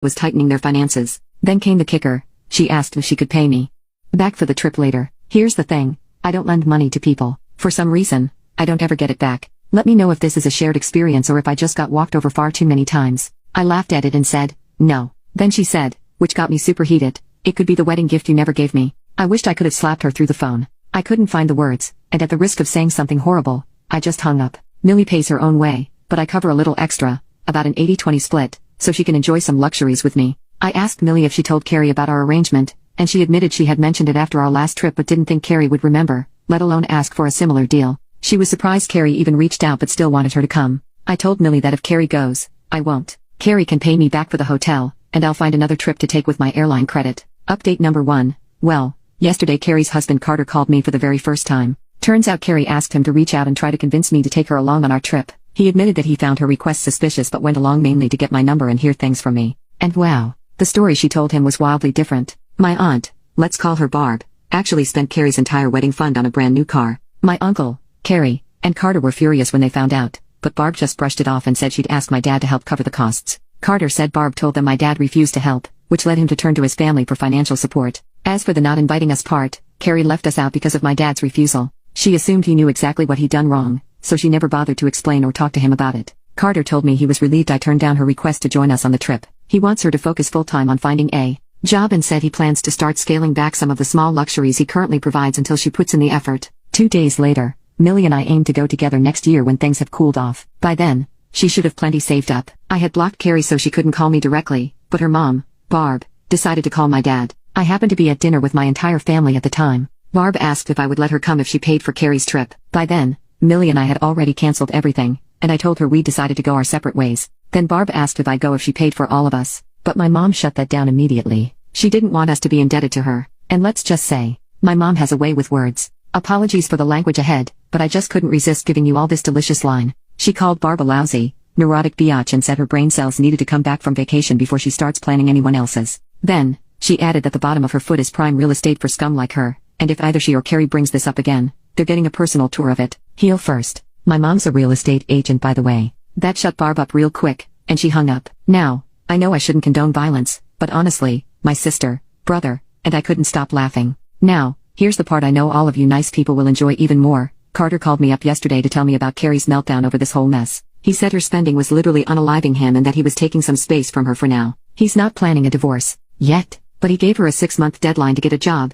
was tightening their finances. Then came the kicker. She asked if she could pay me back for the trip later. Here's the thing. I don't lend money to people. For some reason, I don't ever get it back. Let me know if this is a shared experience or if I just got walked over far too many times. I laughed at it and said, no. Then she said, which got me super heated, it could be the wedding gift you never gave me. I wished I could have slapped her through the phone. I couldn't find the words, and at the risk of saying something horrible, I just hung up. Millie pays her own way, but I cover a little extra, about an 80-20 split, so she can enjoy some luxuries with me. I asked Millie if she told Carrie about our arrangement, and she admitted she had mentioned it after our last trip but didn't think Carrie would remember, let alone ask for a similar deal. She was surprised Carrie even reached out but still wanted her to come. I told Millie that if Carrie goes, I won't. Carrie can pay me back for the hotel, and I'll find another trip to take with my airline credit. Update number 1. Well, yesterday Carrie's husband Carter called me for the very first time. Turns out Carrie asked him to reach out and try to convince me to take her along on our trip. He admitted that he found her request suspicious but went along mainly to get my number and hear things from me. And wow, the story she told him was wildly different. My aunt, let's call her Barb, actually spent Carrie's entire wedding fund on a brand new car. My uncle, Carrie, and Carter were furious when they found out, but Barb just brushed it off and said she'd ask my dad to help cover the costs. Carter said Barb told them my dad refused to help, which led him to turn to his family for financial support. As for the not inviting us part, Carrie left us out because of my dad's refusal. She assumed he knew exactly what he'd done wrong, so she never bothered to explain or talk to him about it. Carter told me he was relieved I turned down her request to join us on the trip. He wants her to focus full-time on finding a job and said he plans to start scaling back some of the small luxuries he currently provides until she puts in the effort. 2 days later, Millie and I aim to go together next year when things have cooled off. By then, she should have plenty saved up. I had blocked Carrie so she couldn't call me directly, but her mom, Barb, decided to call my dad. I happened to be at dinner with my entire family at the time. Barb asked if I would let her come if she paid for Carrie's trip. By then, Millie and I had already canceled everything, and I told her we decided to go our separate ways. Then Barb asked if I'd go if she paid for all of us, but my mom shut that down immediately. She didn't want us to be indebted to her, and let's just say, my mom has a way with words. Apologies for the language ahead, but I just couldn't resist giving you all this delicious line. She called Barb a lousy, neurotic biatch and said her brain cells needed to come back from vacation before she starts planning anyone else's. Then, she added that the bottom of her foot is prime real estate for scum like her, and if either she or Carrie brings this up again, they're getting a personal tour of it. Heel first. My mom's a real estate agent, by the way. That shut Barb up real quick, and she hung up. Now, I know I shouldn't condone violence, but honestly, my sister, brother, and I couldn't stop laughing. Now, here's the part I know all of you nice people will enjoy even more. Carter called me up yesterday to tell me about Carrie's meltdown over this whole mess. He said her spending was literally unaliving him and that he was taking some space from her for now. He's not planning a divorce yet, but he gave her a 6-month deadline to get a job,